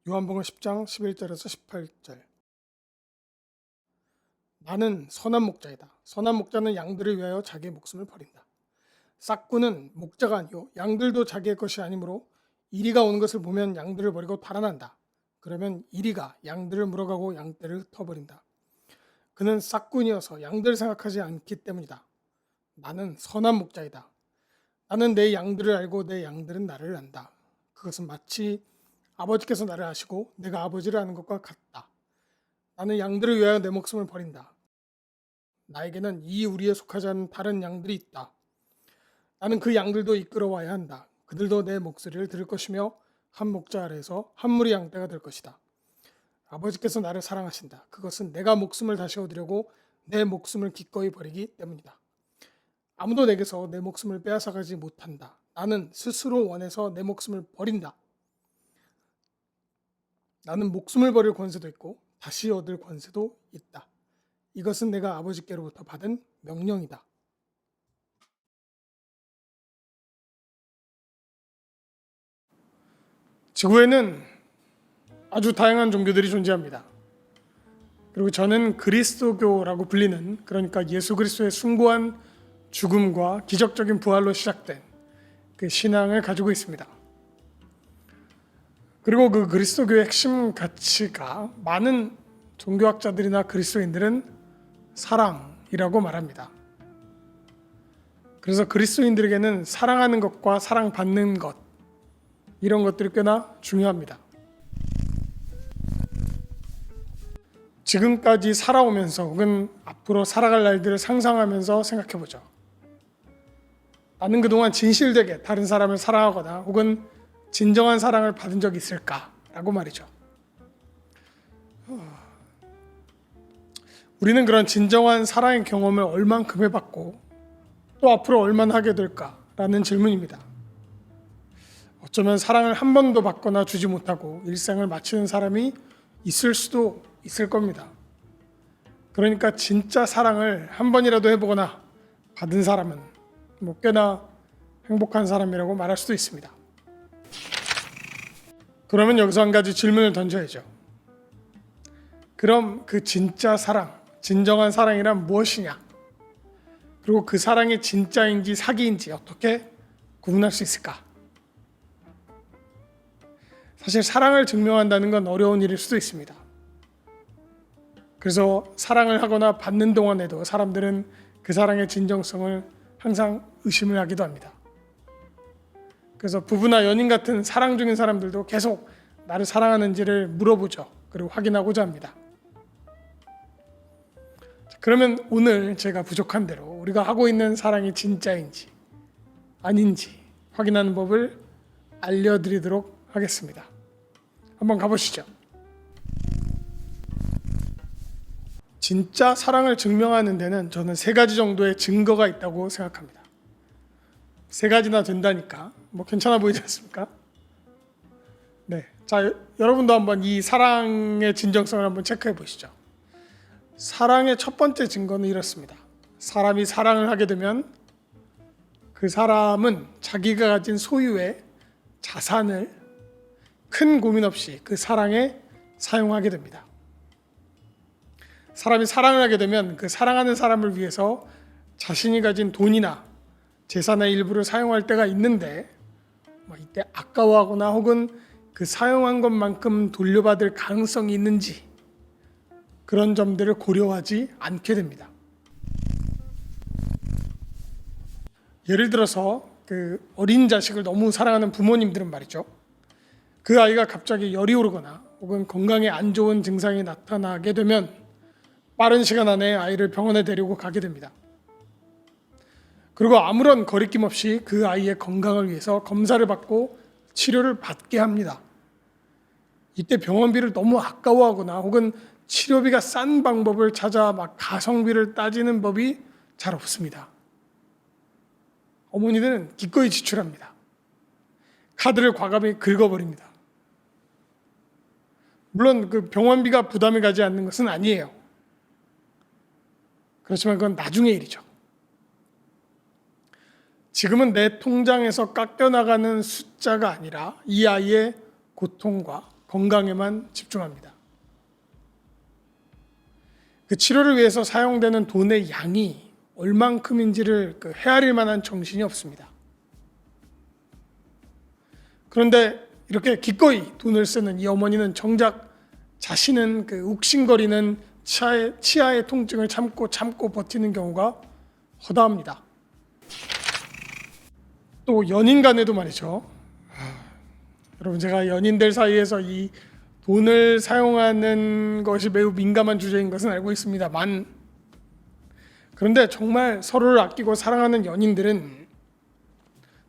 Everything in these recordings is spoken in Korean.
요한복음 10장 11절에서 18절. 나는 선한 목자이다. 선한 목자는 양들을 위하여 자기의 목숨을 버린다. 싹꾼은 목자가 아니요 양들도 자기의 것이 아니므로 이리가 오는 것을 보면 양들을 버리고 달아난다. 그러면 이리가 양들을 물어가고 양떼를 흩어버린다. 그는 싹꾼이어서 양들을 생각하지 않기 때문이다. 나는 선한 목자이다. 나는 내 양들을 알고 내 양들은 나를 안다. 그것은 마치 아버지께서 나를 아시고 내가 아버지를 아는 것과 같다. 나는 양들을 위하여 내 목숨을 버린다. 나에게는 이 우리에 속하지 않은 다른 양들이 있다. 나는 그 양들도 이끌어와야 한다. 그들도 내 목소리를 들을 것이며 한 목자 아래에서 한 무리 양떼가 될 것이다. 아버지께서 나를 사랑하신다. 그것은 내가 목숨을 다시 얻으려고 내 목숨을 기꺼이 버리기 때문이다. 아무도 내게서 내 목숨을 빼앗아가지 못한다. 나는 스스로 원해서 내 목숨을 버린다. 나는 목숨을 버릴 권세도 있고 다시 얻을 권세도 있다. 이것은 내가 아버지께로부터 받은 명령이다. 지구에는 아주 다양한 종교들이 존재합니다. 그리고 저는 그리스도교라고 불리는, 그러니까 예수 그리스도의 숭고한 죽음과 기적적인 부활로 시작된 그 신앙을 가지고 있습니다. 그리고 그 그리스도교의 핵심 가치가 많은 종교학자들이나 그리스도인들은 사랑이라고 말합니다. 그래서 그리스도인들에게는 사랑하는 것과 사랑받는 것, 이런 것들이 꽤나 중요합니다. 지금까지 살아오면서 혹은 앞으로 살아갈 날들을 상상하면서 생각해보죠. 나는 그동안 진실되게 다른 사람을 사랑하거나 혹은 진정한 사랑을 받은 적이 있을까라고 말이죠. 우리는 그런 진정한 사랑의 경험을 얼만큼 해봤고 또 앞으로 얼마나 하게 될까라는 질문입니다. 어쩌면 사랑을 한 번도 받거나 주지 못하고 일생을 마치는 사람이 있을 수도 있을 겁니다. 그러니까 진짜 사랑을 한 번이라도 해보거나 받은 사람은 꽤나 행복한 사람이라고 말할 수도 있습니다. 그러면 여기서 한 가지 질문을 던져야죠. 그럼 그 진짜 사랑, 진정한 사랑이란 무엇이냐? 그리고 그 사랑이 진짜인지 사기인지 어떻게 구분할 수 있을까? 사실 사랑을 증명한다는 건 어려운 일일 수도 있습니다. 그래서 사랑을 하거나 받는 동안에도 사람들은 그 사랑의 진정성을 항상 의심을 하기도 합니다. 그래서 부부나 연인 같은 사랑 중인 사람들도 계속 나를 사랑하는지를 물어보죠. 그리고 확인하고자 합니다. 그러면 오늘 제가 부족한 대로 우리가 하고 있는 사랑이 진짜인지 아닌지 확인하는 법을 알려드리도록 하겠습니다. 한번 가보시죠. 진짜 사랑을 증명하는 데는 저는 3가지 정도의 증거가 있다고 생각합니다. 3가지나 된다니까 괜찮아 보이지 않습니까? 네, 자 여러분도 한번 이 사랑의 진정성을 한번 체크해 보시죠. 사랑의 첫 번째 증거는 이렇습니다. 사람이 사랑을 하게 되면 그 사람은 자기가 가진 소유의 자산을 큰 고민 없이 그 사랑에 사용하게 됩니다. 사람이 사랑을 하게 되면 그 사랑하는 사람을 위해서 자신이 가진 돈이나 재산의 일부를 사용할 때가 있는데 이때 아까워하거나 혹은 그 사용한 것만큼 돌려받을 가능성이 있는지 그런 점들을 고려하지 않게 됩니다. 예를 들어서 그 어린 자식을 너무 사랑하는 부모님들은 말이죠. 그 아이가 갑자기 열이 오르거나 혹은 건강에 안 좋은 증상이 나타나게 되면 빠른 시간 안에 아이를 병원에 데리고 가게 됩니다. 그리고 아무런 거리낌 없이 그 아이의 건강을 위해서 검사를 받고 치료를 받게 합니다. 이때 병원비를 너무 아까워하거나 혹은 치료비가 싼 방법을 찾아 가성비를 따지는 법이 잘 없습니다. 어머니들은 기꺼이 지출합니다. 카드를 과감히 긁어버립니다. 물론 그 병원비가 부담이 가지 않는 것은 아니에요. 그렇지만 그건 나중의 일이죠. 지금은 내 통장에서 깎여나가는 숫자가 아니라 이 아이의 고통과 건강에만 집중합니다. 그 치료를 위해서 사용되는 돈의 양이 얼만큼인지를 헤아릴 만한 정신이 없습니다. 그런데 이렇게 기꺼이 돈을 쓰는 이 어머니는 정작 자신은 욱신거리는 치아의 통증을 참고 버티는 경우가 허다합니다. 또 연인 간에도 말이죠. 여러분, 제가 연인들 사이에서 이 돈을 사용하는 것이 매우 민감한 주제인 것은 알고 있습니다만, 그런데 정말 서로를 아끼고 사랑하는 연인들은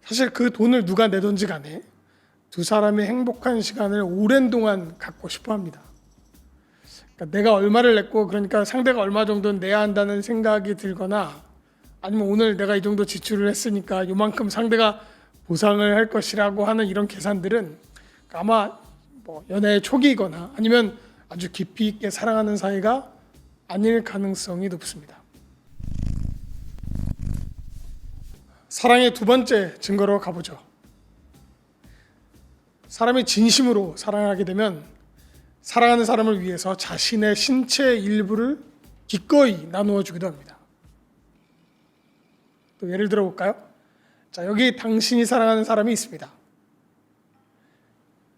사실 그 돈을 누가 내던지 간에 두 사람의 행복한 시간을 오랜 동안 갖고 싶어 합니다. 그러니까 내가 얼마를 냈고, 그러니까 상대가 얼마 정도는 내야 한다는 생각이 들거나, 아니면 오늘 내가 이 정도 지출을 했으니까 요만큼 상대가 보상을 할 것이라고 하는 이런 계산들은 아마 연애의 초기이거나 아니면 아주 깊이 있게 사랑하는 사이가 아닐 가능성이 높습니다. 사랑의 두 번째 증거로 가보죠. 사람이 진심으로 사랑을 하게 되면 사랑하는 사람을 위해서 자신의 신체의 일부를 기꺼이 나누어 주기도 합니다. 또 예를 들어 볼까요? 자, 여기 당신이 사랑하는 사람이 있습니다.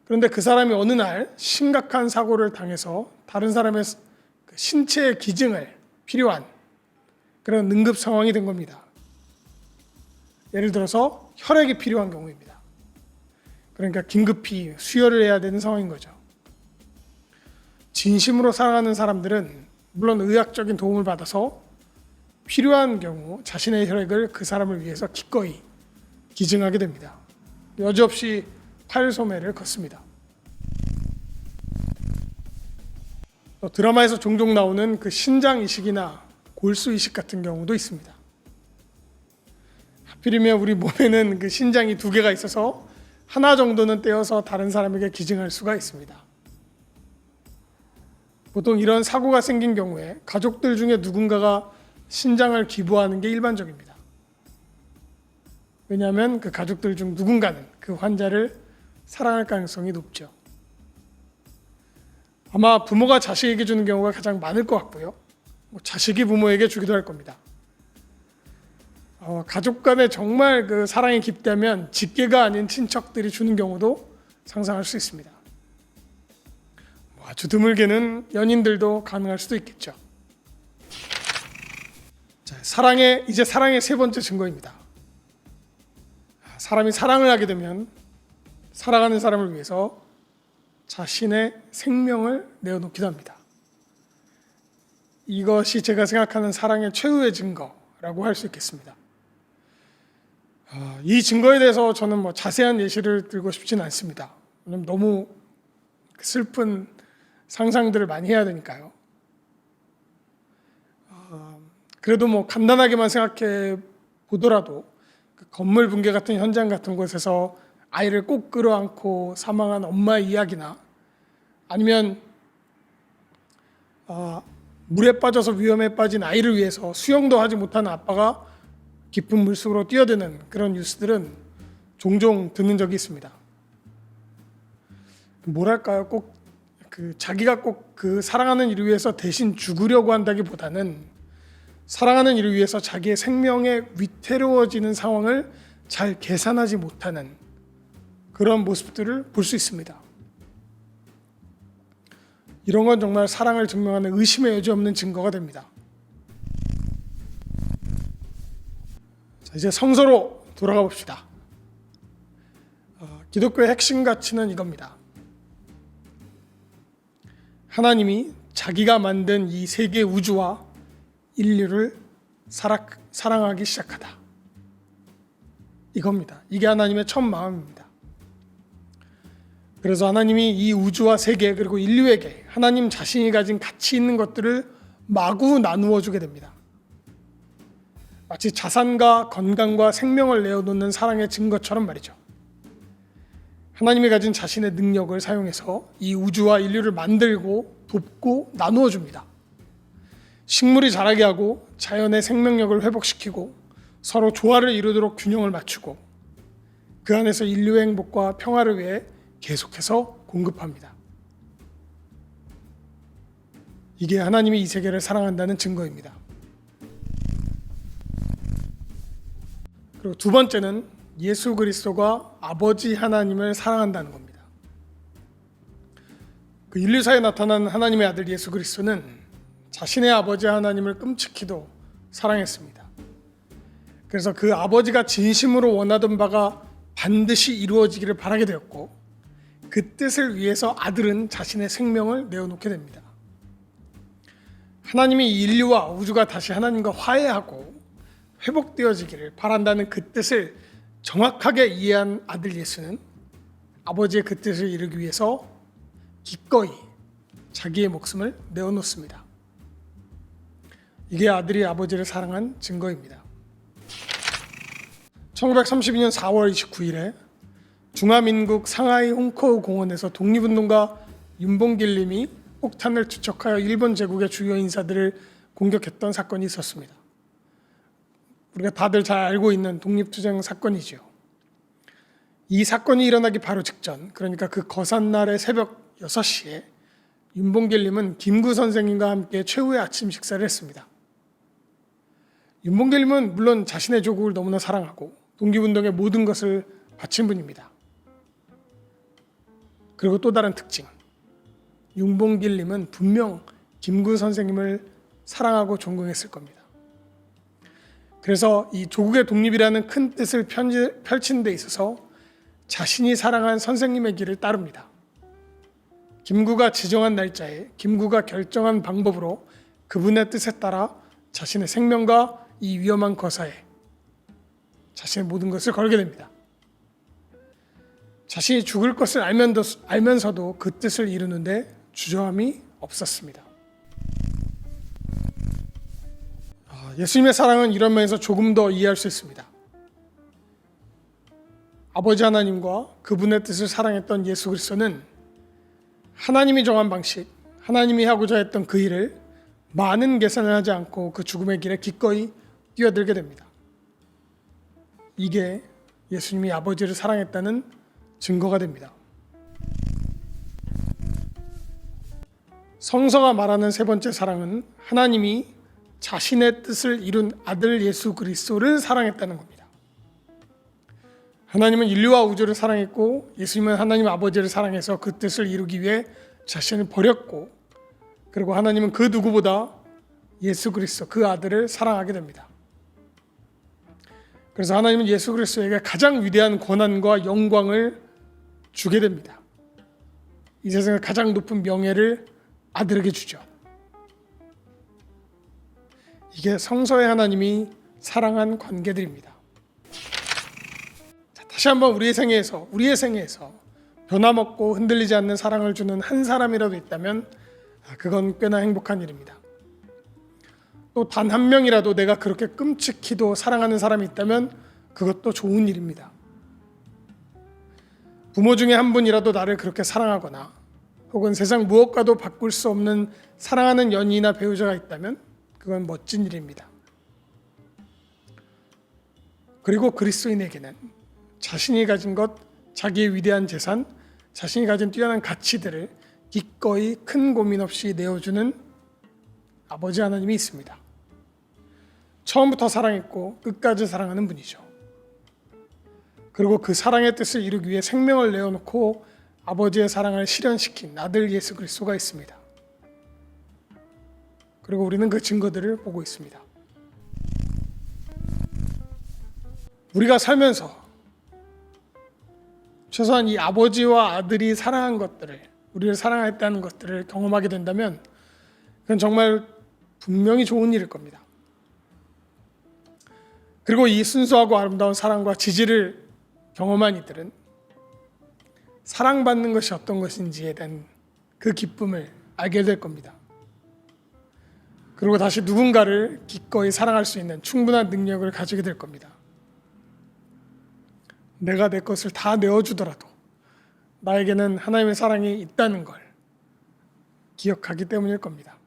그런데 그 사람이 어느 날 심각한 사고를 당해서 다른 사람의 신체의 기증을 필요한 그런 응급 상황이 된 겁니다. 예를 들어서 혈액이 필요한 경우입니다. 그러니까 긴급히 수혈을 해야 되는 상황인 거죠. 진심으로 사랑하는 사람들은 물론 의학적인 도움을 받아서 필요한 경우 자신의 혈액을 그 사람을 위해서 기꺼이 기증하게 됩니다. 여지없이 팔소매를 걷습니다. 또 드라마에서 종종 나오는 그 신장 이식이나 골수 이식 같은 경우도 있습니다. 하필이면 우리 몸에는 그 신장이 두 개가 있어서 하나 정도는 떼어서 다른 사람에게 기증할 수가 있습니다. 보통 이런 사고가 생긴 경우에 가족들 중에 누군가가 신장을 기부하는 게 일반적입니다. 왜냐하면 그 가족들 중 누군가는 그 환자를 사랑할 가능성이 높죠. 아마 부모가 자식에게 주는 경우가 가장 많을 것 같고요. 자식이 부모에게 주기도 할 겁니다. 가족 간에 정말 그 사랑이 깊다면 직계가 아닌 친척들이 주는 경우도 상상할 수 있습니다. 아주 드물게는 연인들도 가능할 수도 있겠죠. 자, 이제 사랑의 세 번째 증거입니다. 사람이 사랑을 하게 되면 사랑하는 사람을 위해서 자신의 생명을 내어놓기도 합니다. 이것이 제가 생각하는 사랑의 최후의 증거라고 할 수 있겠습니다. 이 증거에 대해서 저는 자세한 예시를 들고 싶지는 않습니다. 왜냐하면 너무 슬픈 상상들을 많이 해야 되니까요. 그래도 간단하게만 생각해 보더라도 그 건물 붕괴 같은 현장 같은 곳에서 아이를 꼭 끌어안고 사망한 엄마의 이야기나, 아니면 물에 빠져서 위험에 빠진 아이를 위해서 수영도 하지 못하는 아빠가 깊은 물속으로 뛰어드는 그런 뉴스들은 종종 듣는 적이 있습니다. 뭐랄까요? 자기가 꼭 그 사랑하는 이를 위해서 대신 죽으려고 한다기보다는 사랑하는 이를 위해서 자기의 생명에 위태로워지는 상황을 잘 계산하지 못하는 그런 모습들을 볼 수 있습니다. 이런 건 정말 사랑을 증명하는 의심의 여지 없는 증거가 됩니다. 자, 이제 성서로 돌아가 봅시다. 기독교의 핵심 가치는 이겁니다. 하나님이 자기가 만든 이 세계 우주와 인류를 사랑하기 시작하다. 이겁니다. 이게 하나님의 첫 마음입니다. 그래서 하나님이 이 우주와 세계 그리고 인류에게 하나님 자신이 가진 가치 있는 것들을 마구 나누어 주게 됩니다. 마치 자산과 건강과 생명을 내어놓는 사랑의 증거처럼 말이죠. 하나님이 가진 자신의 능력을 사용해서 이 우주와 인류를 만들고 돕고 나누어 줍니다. 식물이 자라게 하고 자연의 생명력을 회복시키고 서로 조화를 이루도록 균형을 맞추고 그 안에서 인류의 행복과 평화를 위해 계속해서 공급합니다. 이게 하나님이 이 세계를 사랑한다는 증거입니다. 그리고 두 번째는 예수 그리스도가 아버지 하나님을 사랑한다는 겁니다. 그 인류사에 나타난 하나님의 아들 예수 그리스도는 자신의 아버지 하나님을 끔찍히도 사랑했습니다. 그래서 그 아버지가 진심으로 원하던 바가 반드시 이루어지기를 바라게 되었고, 그 뜻을 위해서 아들은 자신의 생명을 내어놓게 됩니다. 하나님이 인류와 우주가 다시 하나님과 화해하고 회복되어지기를 바란다는 그 뜻을 정확하게 이해한 아들 예수는 아버지의 그 뜻을 이루기 위해서 기꺼이 자기의 목숨을 내어놓습니다. 이게 아들이 아버지를 사랑한 증거입니다. 1932년 4월 29일에 중화민국 상하이 홍커우 공원에서 독립운동가 윤봉길님이 폭탄을 투척하여 일본 제국의 주요 인사들을 공격했던 사건이 있었습니다. 우리가 다들 잘 알고 있는 독립투쟁 사건이죠. 이 사건이 일어나기 바로 직전, 그러니까 그 거삿날의 새벽 6시에 윤봉길님은 김구 선생님과 함께 최후의 아침 식사를 했습니다. 윤봉길님은 물론 자신의 조국을 너무나 사랑하고 독립운동의 모든 것을 바친 분입니다. 그리고 또 다른 특징, 윤봉길님은 분명 김구 선생님을 사랑하고 존경했을 겁니다. 그래서 이 조국의 독립이라는 큰 뜻을 펼치는 데 있어서 자신이 사랑한 선생님의 길을 따릅니다. 김구가 지정한 날짜에 김구가 결정한 방법으로 그분의 뜻에 따라 자신의 생명과 이 위험한 거사에 자신의 모든 것을 걸게 됩니다. 자신이 죽을 것을 알면서도 그 뜻을 이루는데 주저함이 없었습니다. 예수님의 사랑은 이런 면에서 조금 더 이해할 수 있습니다. 아버지 하나님과 그분의 뜻을 사랑했던 예수 그리스도는 하나님이 정한 방식, 하나님이 하고자 했던 그 일을 많은 계산을 하지 않고 그 죽음의 길에 기꺼이 뛰어들게 됩니다. 이게 예수님이 아버지를 사랑했다는 증거가 됩니다. 성서가 말하는 세 번째 사랑은 하나님이 자신의 뜻을 이룬 아들 예수 그리스도를 사랑했다는 겁니다. 하나님은 인류와 우주를 사랑했고 예수님은 하나님 아버지를 사랑해서 그 뜻을 이루기 위해 자신을 버렸고, 그리고 하나님은 그 누구보다 예수 그리스도 그 아들을 사랑하게 됩니다. 그래서 하나님은 예수 그리스도에게 가장 위대한 권한과 영광을 주게 됩니다. 이 세상의 가장 높은 명예를 아들에게 주죠. 이게 성서의 하나님이 사랑한 관계들입니다. 자, 다시 한번 우리의 생애에서 변함없고 흔들리지 않는 사랑을 주는 한 사람이라도 있다면 그건 꽤나 행복한 일입니다. 또 단 한 명이라도 내가 그렇게 끔찍히도 사랑하는 사람이 있다면 그것도 좋은 일입니다. 부모 중에 한 분이라도 나를 그렇게 사랑하거나 혹은 세상 무엇과도 바꿀 수 없는 사랑하는 연인이나 배우자가 있다면 그건 멋진 일입니다. 그리고 그리스도인에게는 자신이 가진 것, 자기의 위대한 재산, 자신이 가진 뛰어난 가치들을 기꺼이 큰 고민 없이 내어주는 아버지 하나님이 있습니다. 처음부터 사랑했고 끝까지 사랑하는 분이죠. 그리고 그 사랑의 뜻을 이루기 위해 생명을 내어놓고 아버지의 사랑을 실현시킨 아들 예수 그리스도가 있습니다. 그리고 우리는 그 증거들을 보고 있습니다. 우리가 살면서 최소한 이 아버지와 아들이 사랑한 것들을, 우리를 사랑했다는 것들을 경험하게 된다면 그건 정말 분명히 좋은 일일 겁니다. 그리고 이 순수하고 아름다운 사랑과 지지를 경험한 이들은 사랑받는 것이 어떤 것인지에 대한 그 기쁨을 알게 될 겁니다. 그리고 다시 누군가를 기꺼이 사랑할 수 있는 충분한 능력을 가지게 될 겁니다. 내가 내 것을 다 내어주더라도 나에게는 하나님의 사랑이 있다는 걸 기억하기 때문일 겁니다.